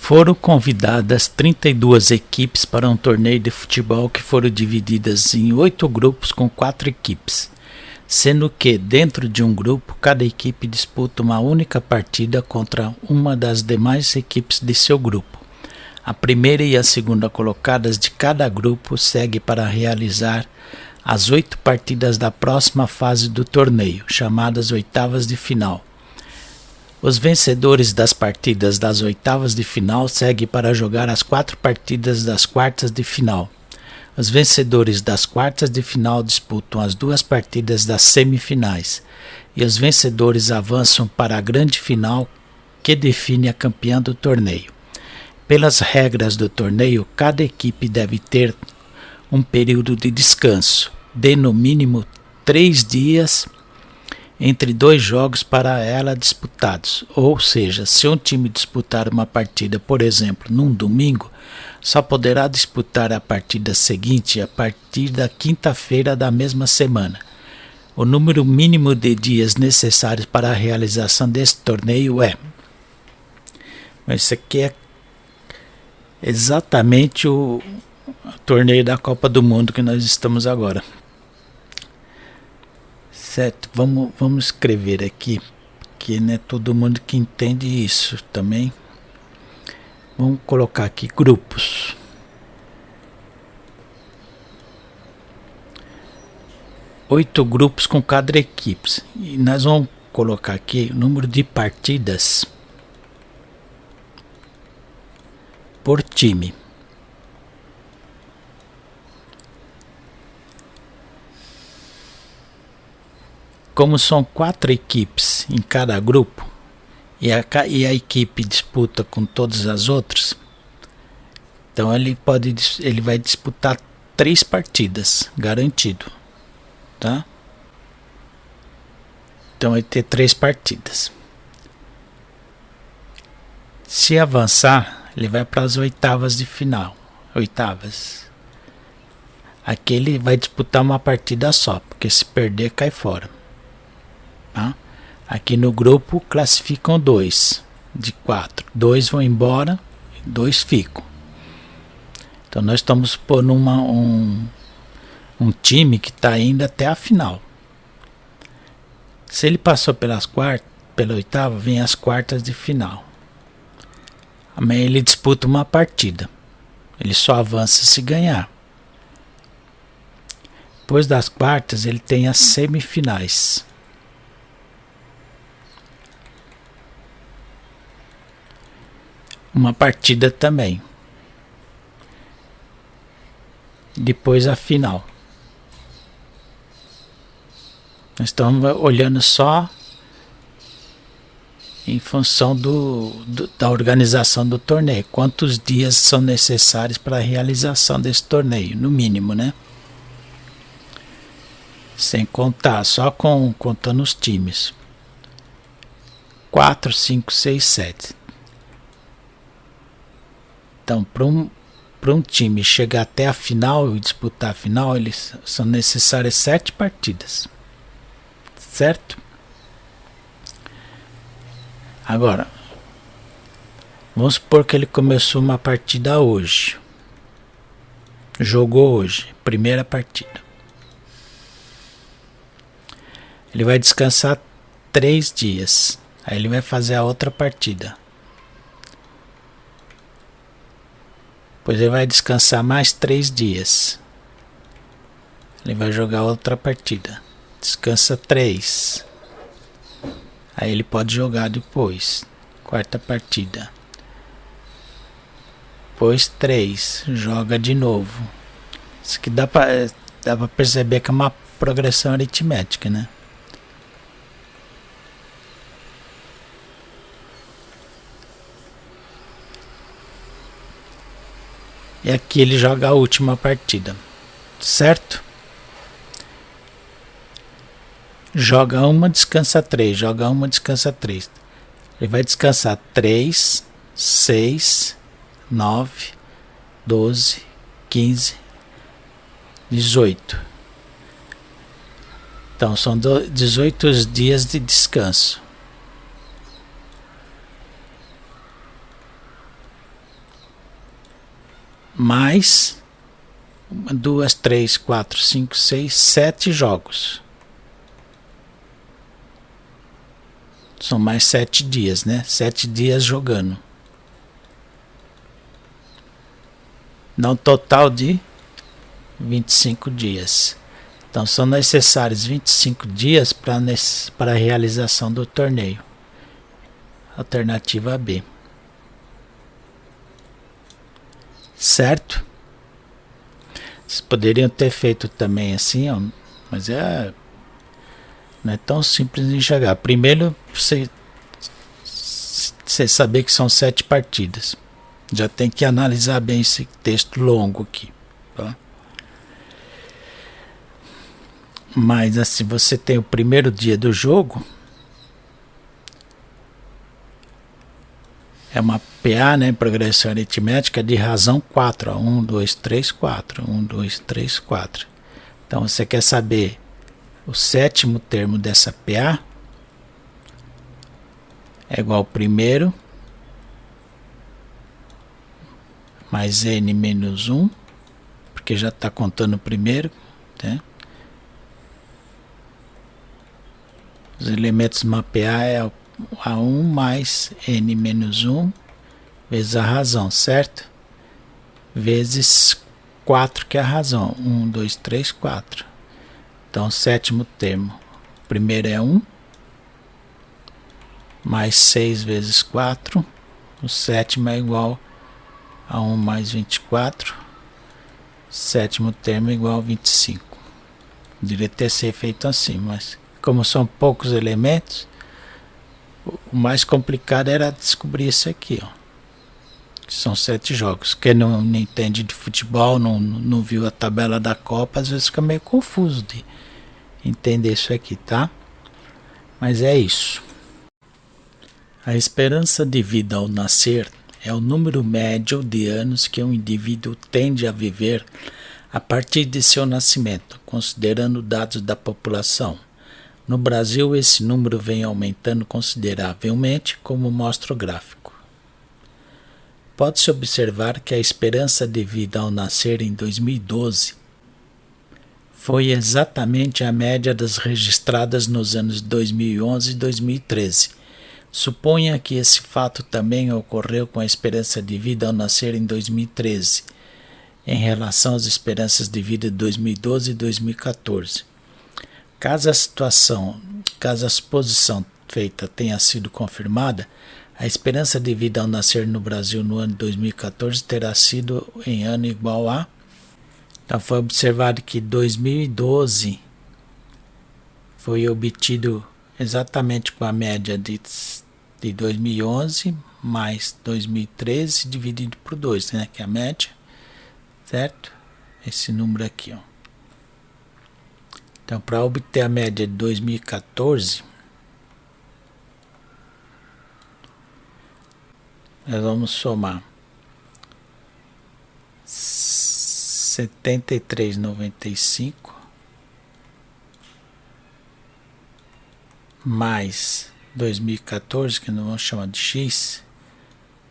Foram convidadas 32 equipes para um torneio de futebol que foram divididas em 8 grupos com 4 equipes, sendo que, dentro de um grupo, cada equipe disputa uma única partida contra uma das demais equipes de seu grupo. A primeira e a segunda colocadas de cada grupo seguem para realizar as 8 partidas da próxima fase do torneio, chamadas oitavas de final. Os vencedores das partidas das oitavas de final seguem para jogar as 4 partidas das quartas de final. Os vencedores das quartas de final disputam as 2 partidas das semifinais, e os vencedores avançam para a grande final, que define a campeã do torneio. Pelas regras do torneio, cada equipe deve ter um período de descanso de no mínimo 3 dias entre 2 jogos para ela disputados, ou seja, se um time disputar uma partida, por exemplo, num domingo, só poderá disputar a partida seguinte a partir da quinta-feira da mesma semana. O número mínimo de dias necessários para a realização desse torneio é... Esse aqui é exatamente o torneio da Copa do Mundo que nós estamos agora. Certo, vamos escrever aqui, que não é todo mundo que entende isso também. Vamos colocar aqui grupos. Oito grupos com cada equipe. E nós vamos colocar aqui o número de partidas por time. Como são 4 equipes em cada grupo e a equipe disputa com todas as outras, então ele vai disputar 3 partidas, garantido, tá? Então vai ter 3 partidas. Se avançar, ele vai para as oitavas de final. Aqui ele vai disputar uma partida só, porque se perder cai fora. Tá? Aqui no grupo classificam 2 de 4. 2 vão embora e 2 ficam. Então nós estamos pondo um time que está indo até a final. Se ele passou pela oitava, vem as quartas de final. Amanhã ele disputa uma partida. Ele só avança se ganhar. Depois das quartas ele tem as semifinais. Uma partida também. Depois a final. Nós estamos olhando só em função da organização do torneio. Quantos dias são necessários para a realização desse torneio, no mínimo, né? Sem contar, só contando os times. 4, 5, 6, 7. Então, para um time chegar até a final e disputar a final, são necessárias 7 partidas. Certo? Agora, vamos supor que ele começou uma partida hoje. Jogou hoje, primeira partida. Ele vai descansar 3 dias. Aí ele vai fazer a outra partida. Depois ele vai descansar mais 3 dias. Ele vai jogar outra partida. Descansa 3. Aí ele pode jogar depois. Quarta partida. Depois 3. Joga de novo. Isso aqui dá pra perceber que é uma progressão aritmética, né? E aqui ele joga a última partida, certo? Joga uma, descansa 3, joga uma, descansa 3. Ele vai descansar 3, 6, 9, 12, 15, 18. Então são 18 dias de descanso. mais 2, 3, 4, 5, 6, 7 jogos. São mais 7 dias, né? 7 dias jogando. Dá um total de 25 dias. Então são necessários 25 dias para a realização do torneio. Alternativa B. Certo? Vocês poderiam ter feito também assim, ó, mas não é tão simples de enxergar. Primeiro, você saber que são 7 partidas. Já tem que analisar bem esse texto longo aqui. Tá? Mas assim, você tem o primeiro dia do jogo. É uma PA, né, progressão aritmética de razão 4. Ó, 1, 2, 3, 4. 1, 2, 3, 4. Então você quer saber o sétimo termo dessa PA? É igual ao primeiro mais n menos 1, porque já está contando o primeiro, né? Os elementos de uma PA é A1 mais n menos 1 vezes a razão, certo? Vezes 4, que é a razão. 1, 2, 3, 4. Então, sétimo termo. O primeiro é 1 mais 6 vezes 4. O sétimo é igual a 1 mais 24. Sétimo termo é igual a 25. Deveria ter sido feito assim, mas como são poucos elementos, o mais complicado era descobrir isso aqui, ó. Que são 7 jogos. Quem não entende de futebol, não viu a tabela da Copa, às vezes fica meio confuso de entender isso aqui, tá? Mas é isso. A esperança de vida ao nascer é o número médio de anos que um indivíduo tende a viver a partir de seu nascimento, considerando dados da população. No Brasil, esse número vem aumentando consideravelmente, como mostra o gráfico. Pode-se observar que a esperança de vida ao nascer em 2012 foi exatamente a média das registradas nos anos 2011 e 2013. Suponha que esse fato também ocorreu com a esperança de vida ao nascer em 2013, em relação às esperanças de vida de 2012 e 2014. Caso a suposição feita tenha sido confirmada, a esperança de vida ao nascer no Brasil no ano de 2014 terá sido em ano igual a... Então foi observado que 2012 foi obtido exatamente com a média de 2011 mais 2013 dividido por 2, né, que é a média, certo? Esse número aqui, ó. Então, para obter a média de 2014, nós vamos somar 73,95 mais 2014, que nós vamos chamar de x,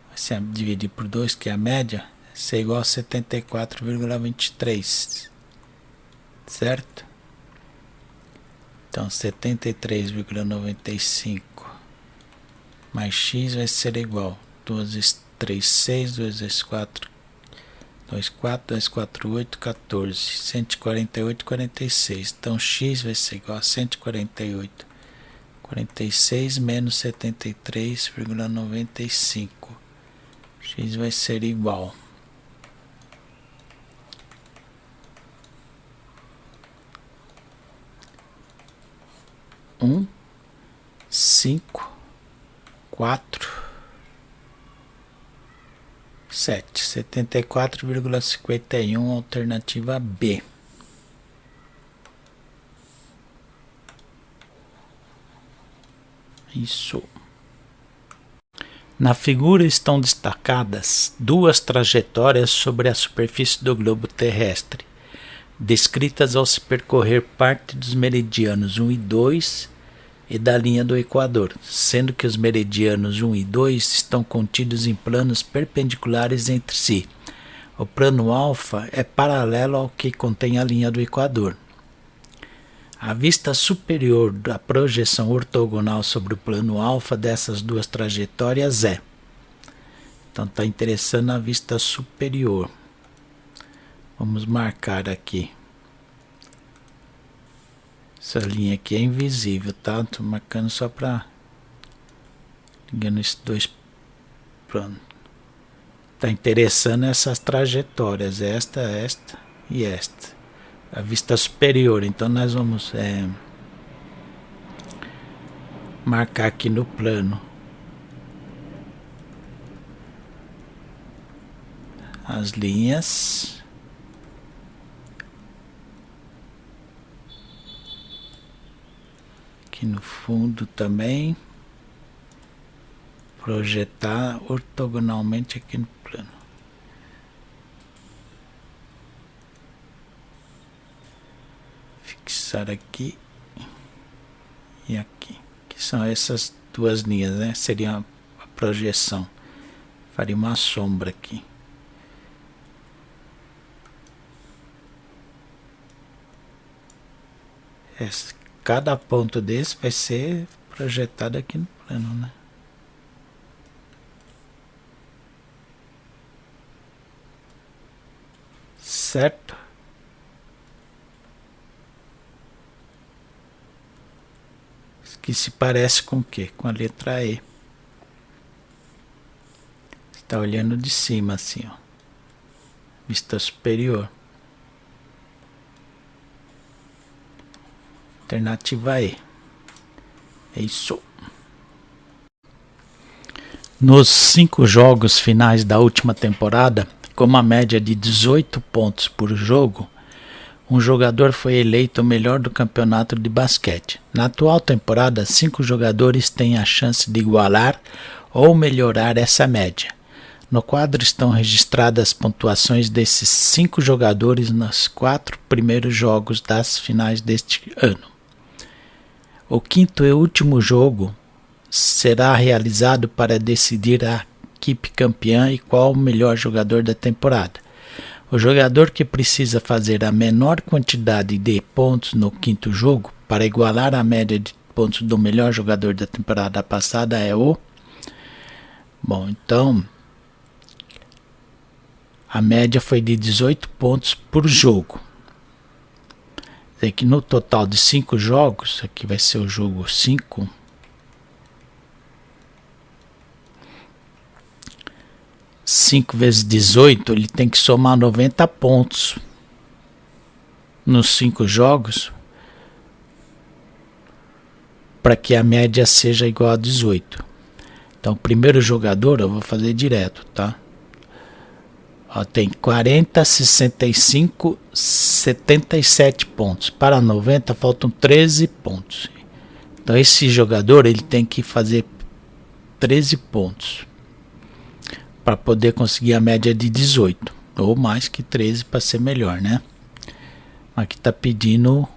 vai ser dividir por 2, que é a média, vai ser igual a 74,23, certo? Então, 73,95 mais x vai ser igual a 2 vezes 3, 6, 2 vezes 4, 2, 4, 2, 4, 8, 14, 148, 46. Então, x vai ser igual a 148, 46 menos 73,95. X vai ser igual a 1, 5, 4, 7, 74,51, alternativa B. Isso. Na figura estão destacadas 2 trajetórias sobre a superfície do globo terrestre, descritas ao se percorrer parte dos meridianos 1 e 2 e da linha do Equador, sendo que os meridianos 1 e 2 estão contidos em planos perpendiculares entre si. O plano alfa é paralelo ao que contém a linha do equador. A vista superior da projeção ortogonal sobre o plano alfa dessas duas trajetórias é. Então está interessando a vista superior. Vamos marcar aqui. Essa linha aqui é invisível, tá? Estou marcando só para... ligando esses dois... Pronto. Está interessando essas trajetórias. Esta e esta. A vista superior. Então nós vamos marcar aqui no plano as linhas. Aqui no fundo também. Projetar ortogonalmente aqui no plano. Fixar aqui e aqui. Que são essas duas linhas, né? Seria a projeção. Faria uma sombra aqui. Cada ponto desse vai ser projetado aqui no plano, né? Certo? Que se parece com o quê? Com a letra E. Está olhando de cima assim, ó. Vista superior. Alternativa E. É isso. Nos 5 jogos finais da última temporada, com uma média de 18 pontos por jogo, um jogador foi eleito o melhor do campeonato de basquete. Na atual temporada, 5 jogadores têm a chance de igualar ou melhorar essa média. No quadro estão registradas as pontuações desses 5 jogadores nos 4 primeiros jogos das finais deste ano. O quinto e último jogo será realizado para decidir a equipe campeã e qual o melhor jogador da temporada. O jogador que precisa fazer a menor quantidade de pontos no quinto jogo para igualar a média de pontos do melhor jogador da temporada passada é o... Bom, então a média foi de 18 pontos por jogo. Quer dizer que no total de 5 jogos, aqui vai ser o jogo 5, 5 vezes 18, ele tem que somar 90 pontos nos 5 jogos para que a média seja igual a 18. Então, o primeiro jogador eu vou fazer direto, tá? Ó, tem 40, 65, 77 pontos. Para 90 faltam 13 pontos. Então, esse jogador ele tem que fazer 13 pontos para poder conseguir a média de 18, ou mais que 13 para ser melhor, né? Aqui está pedindo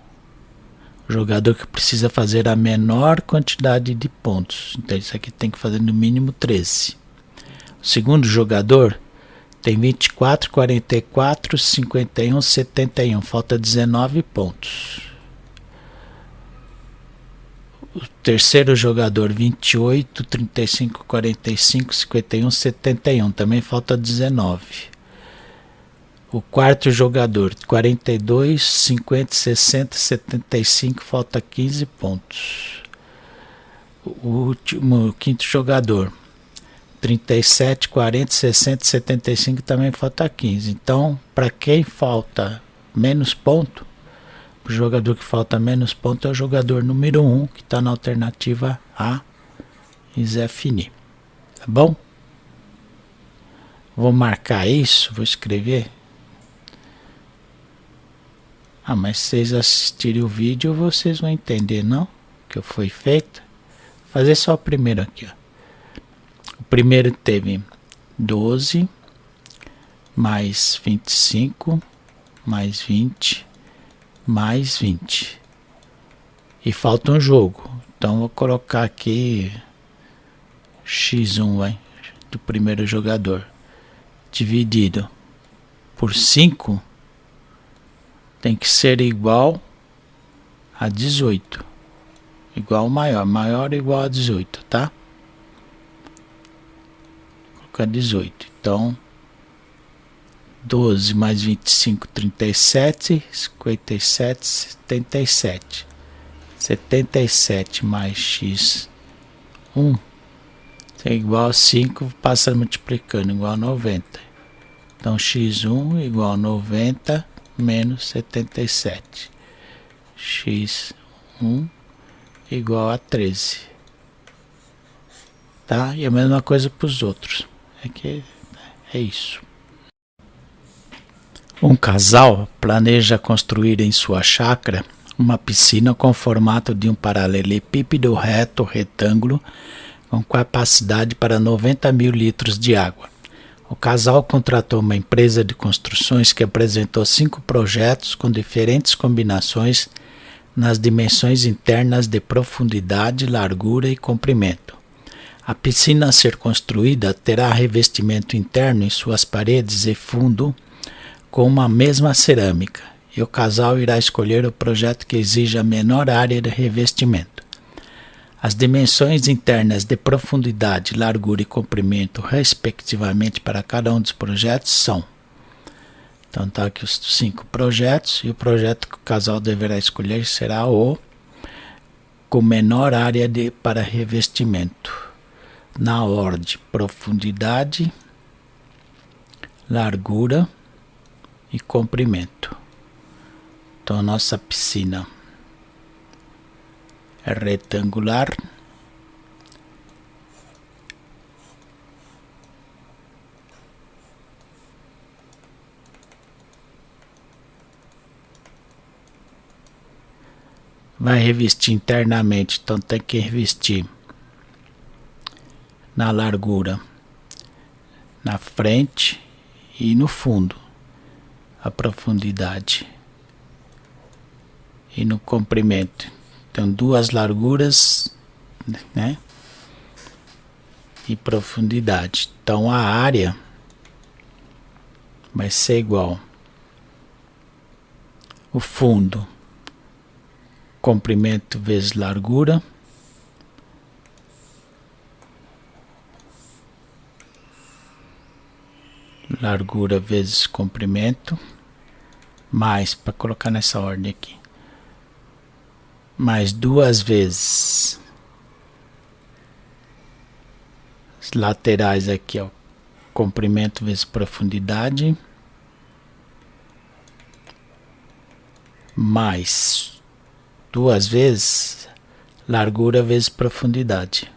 o jogador que precisa fazer a menor quantidade de pontos, então isso aqui tem que fazer no mínimo 13. O segundo jogador tem 24, 44, 51, 71, falta 19 pontos. O terceiro jogador, 28, 35, 45, 51, 71. Também falta 19. O quarto jogador, 42, 50, 60, 75. Falta 15 pontos. O quinto jogador, 37, 40, 60, 75. Também falta 15. Então, para quem falta menos ponto, o jogador que falta menos pontos é o jogador número 1, que está na alternativa A e Zé Fini. Tá bom? Vou marcar isso, vou escrever. Ah, mas se vocês assistirem o vídeo, vocês vão entender, não? Que foi feito. Vou fazer só o primeiro aqui, ó. O primeiro teve 12, mais 25, mais 20... mais 20. E falta um jogo. Então vou colocar aqui x1, vai, do primeiro jogador. Dividido por 5 tem que ser igual a 18. Igual ao maior. Maior igual a 18, tá? Vou colocar 18. Então, 12 mais 25, 37. 57, 77. 77 mais x 1 é igual a 5, passa multiplicando, igual a 90. Então, x1 igual a 90 menos 77. x1 igual a 13. Tá? E a mesma coisa para os outros. É isso. Um casal planeja construir em sua chácara uma piscina com formato de um paralelepípedo reto retângulo com capacidade para 90 mil litros de água. O casal contratou uma empresa de construções que apresentou 5 projetos com diferentes combinações nas dimensões internas de profundidade, largura e comprimento. A piscina a ser construída terá revestimento interno em suas paredes e fundo com uma mesma cerâmica, e o casal irá escolher o projeto que exija a menor área de revestimento. As dimensões internas de profundidade, largura e comprimento, respectivamente, para cada um dos projetos são. Então está aqui os 5 projetos, e o projeto que o casal deverá escolher será o com menor área para revestimento, na ordem profundidade, largura e comprimento. Então a nossa piscina é retangular, vai revestir internamente, então tem que revestir na largura, na frente e no fundo, a profundidade e no comprimento. Então 2 larguras, né, e profundidade. Então a área vai ser igual o fundo, comprimento vezes largura, largura vezes comprimento, mais, para colocar nessa ordem aqui, mais 2 vezes as laterais aqui, ó, comprimento vezes profundidade, mais 2 vezes largura vezes profundidade.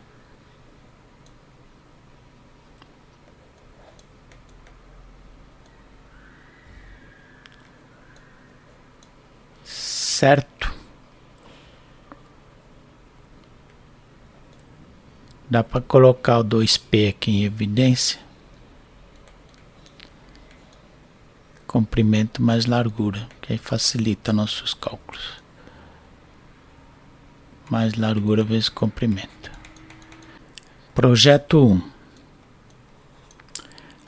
Certo? Dá para colocar o 2P aqui em evidência. Comprimento mais largura, que aí facilita nossos cálculos. Mais largura vezes comprimento. Projeto 1.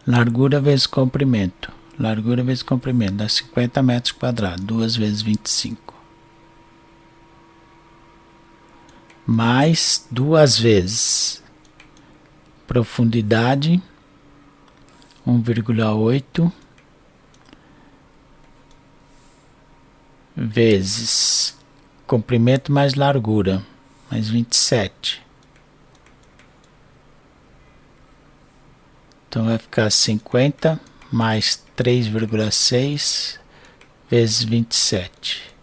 Largura vezes comprimento. Largura vezes comprimento dá 50 metros quadrados. 2 vezes 25. Mais 2 vezes profundidade 1,8 vezes comprimento mais largura mais 27. Então vai ficar 50 mais 3,6 vezes 27.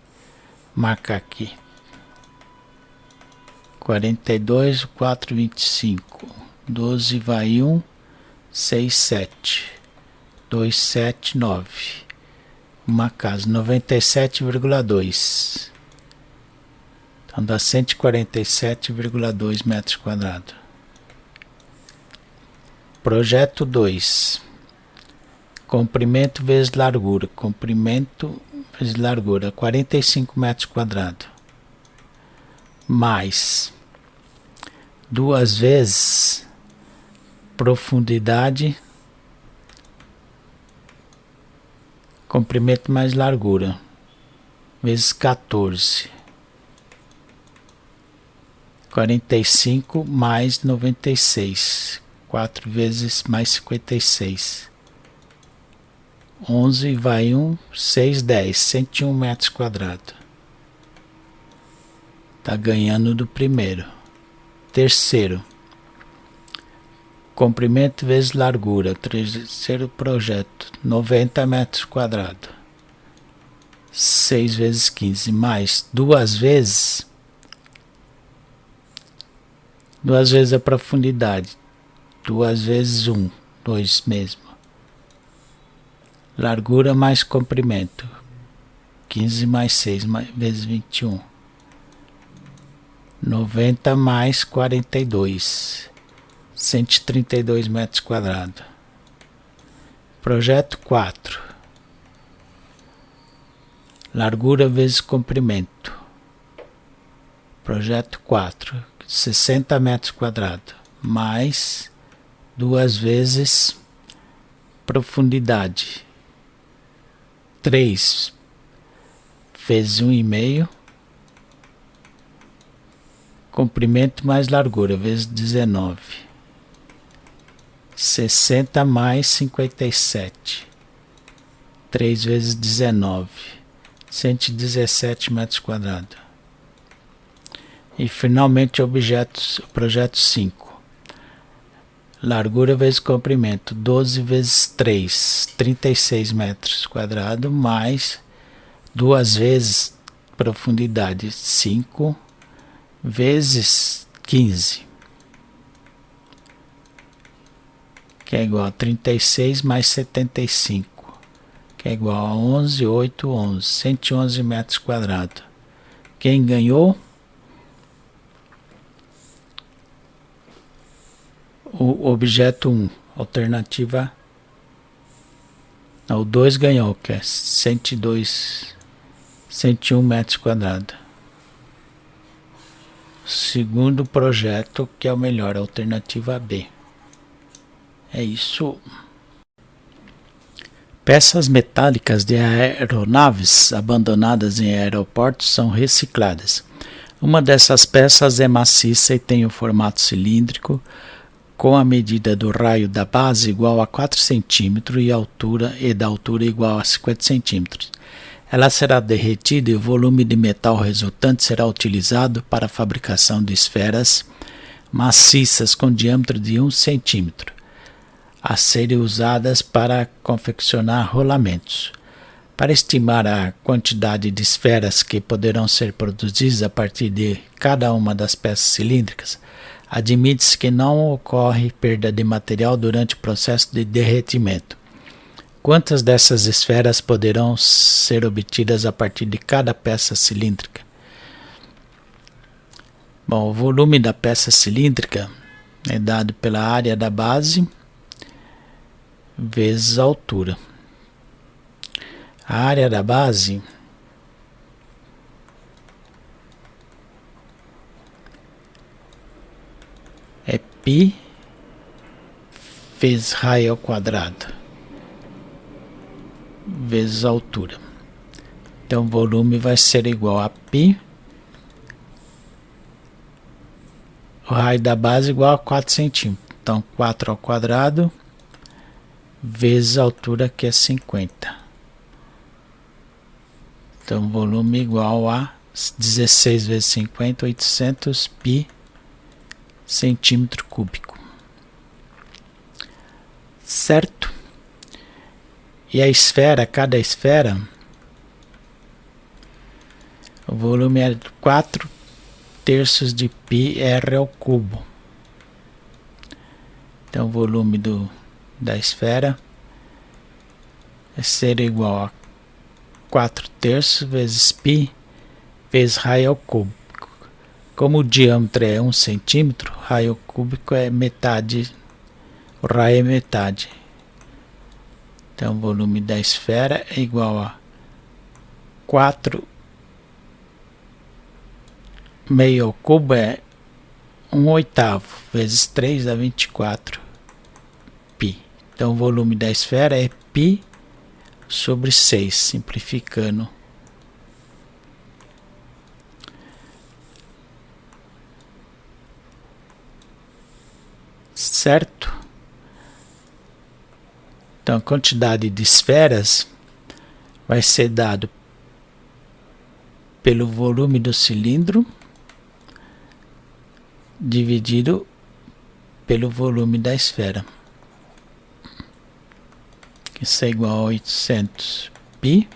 Marcar aqui 42, 4, 25, 12 vai 1, 6, 7, 2, 7, 9, uma casa, 97,2, então dá 147,2 metros quadrados. Projeto 2, comprimento vezes largura, comprimento vezes largura, 45 metros quadrados, mais 2 vezes profundidade comprimento mais largura, vezes 14. 45 mais 96. 4 vezes mais 56. 11 vai 1, 6, 10. 101 metros quadrados. Tá ganhando do primeiro. Terceiro. Comprimento vezes largura. Terceiro projeto. 90 metros quadrados. 6 vezes 15. Mais 2 vezes. 2 vezes a profundidade. 2 vezes 1. 2 mesmo. Largura mais comprimento. 15 mais 6 vezes 21. 90 mais 42. 132 metros quadrados. Projeto 4. Largura vezes comprimento. Projeto 4. 60 metros quadrados. Mais 2 vezes profundidade. 3 vezes 1,5. Comprimento mais largura, vezes 19. 60 mais 57. 3 vezes 19. 117 metros quadrados. E finalmente o projeto 5. Largura vezes comprimento, 12 vezes 3, 36 metros quadrados, mais 2 vezes profundidade, 5 vezes 15, que é igual a 36 mais 75, que é igual a 11, 8, 11, 111 metros quadrados. Quem ganhou? O objeto 1, alternativa. Não, o 2 ganhou, que é 102, 101 metros quadrados. Segundo projeto, que é o melhor, alternativa B. É isso. Peças metálicas de aeronaves abandonadas em aeroportos são recicladas. Uma dessas peças é maciça e tem o formato cilíndrico, com a medida do raio da base igual a 4 cm e da altura igual a 50 cm. Ela será derretida e o volume de metal resultante será utilizado para a fabricação de esferas maciças com diâmetro de 1 cm, a serem usadas para confeccionar rolamentos. Para estimar a quantidade de esferas que poderão ser produzidas a partir de cada uma das peças cilíndricas, admite-se que não ocorre perda de material durante o processo de derretimento. Quantas dessas esferas poderão ser obtidas a partir de cada peça cilíndrica? Bom, o volume da peça cilíndrica é dado pela área da base vezes a altura. A área da base é π vezes raio ao quadrado vezes a altura. Então o volume vai ser igual a π, o raio da base igual a 4 cm. Então 4 ao quadrado vezes a altura, que é 50. Então volume igual a 16 vezes 50, 800 π centímetro cúbico. Certo? E a esfera, cada esfera, o volume é 4 terços de πr ao cubo. Então o volume da esfera é ser igual a 4 terços vezes π vezes raio ao cubo. Como o diâmetro é 1 centímetro, raio cúbico é metade, o raio é metade. Então o volume da esfera é igual a 4 meio ao cubo é 1/8 vezes 3 dá 24 π. Então o volume da esfera é π sobre 6, simplificando. Certo? Então a quantidade de esferas vai ser dado pelo volume do cilindro dividido pelo volume da esfera. Isso é igual a 800 π.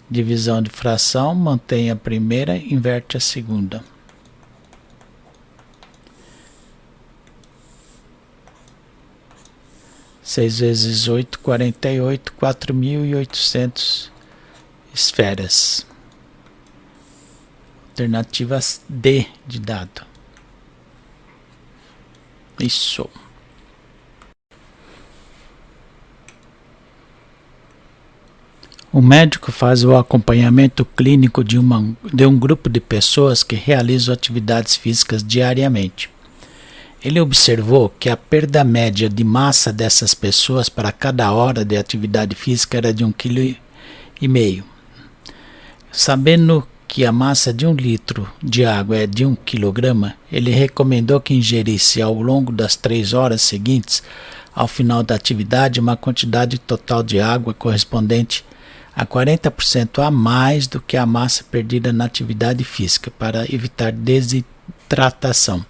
Divisão de fração, mantém a primeira, inverte a segunda. Seis vezes 8, 48, 4.800 esferas. Alternativa D de dado. Isso. O médico faz o acompanhamento clínico de um grupo de pessoas que realizam atividades físicas diariamente. Ele observou que a perda média de massa dessas pessoas para cada hora de atividade física era de 1,5 kg. Sabendo que a massa de 1 litro de água é de 1 kg, ele recomendou que ingerisse ao longo das 3 horas seguintes, ao final da atividade, uma quantidade total de água correspondente a 40% a mais do que a massa perdida na atividade física, para evitar desidratação.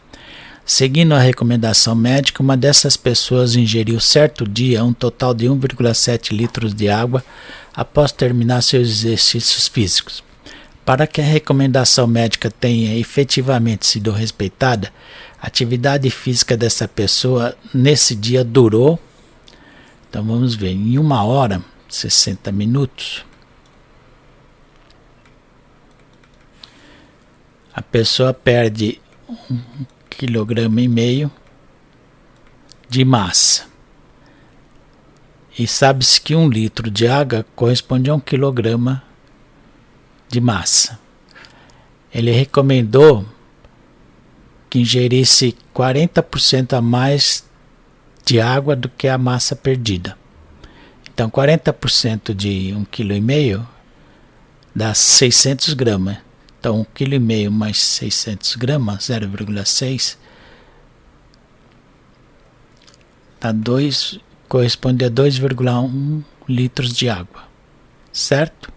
Seguindo a recomendação médica, uma dessas pessoas ingeriu certo dia um total de 1,7 litros de água após terminar seus exercícios físicos. Para que a recomendação médica tenha efetivamente sido respeitada, a atividade física dessa pessoa nesse dia durou, então vamos ver, em 1 hora, 60 minutos. A pessoa perde 1,5 kg de massa. E sabe-se que 1 litro de água corresponde a 1 kg de massa. Ele recomendou que ingerisse 40% a mais de água do que a massa perdida. Então 40% de 1,5 kg dá 600 gramas. Então 1,5 kg mais 600 gramas, 0,6, corresponde a 2,1 litros de água, certo?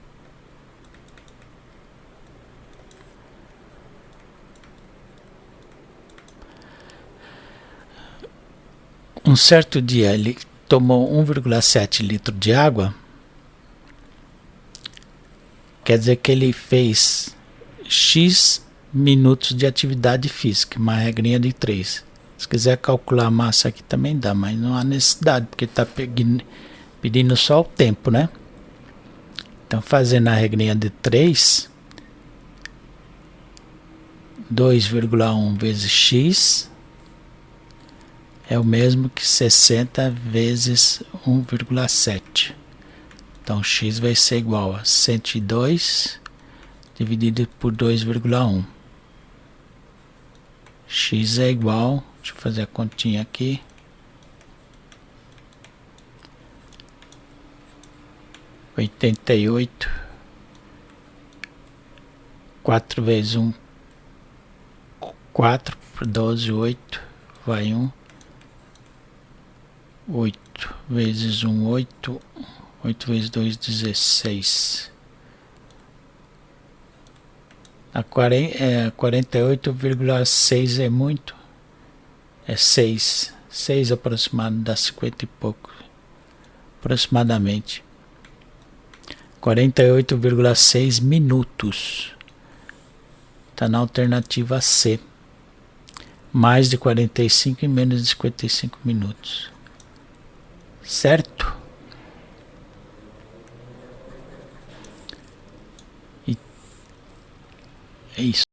Um certo dia ele tomou 1,7 litro de água, quer dizer que ele fez X minutos de atividade física, uma regrinha de 3. Se quiser calcular a massa aqui também dá, mas não há necessidade, porque está pedindo só o tempo, né? Então fazendo a regrinha de 3, 2,1 vezes X é o mesmo que 60 vezes 1,7. Então x vai ser igual a 102 dividido por 2,1. X é igual, deixa eu fazer a continha aqui, 88, 4 vezes 1, 4, por 12, 8, vai 1, 8 vezes 1, 8, 8 vezes 2, 16. A 48,6 é muito, é 6 aproximado, dá 50 e pouco, aproximadamente. 48,6 minutos, está na alternativa C, mais de 45 e menos de 55 minutos, certo? E é isso.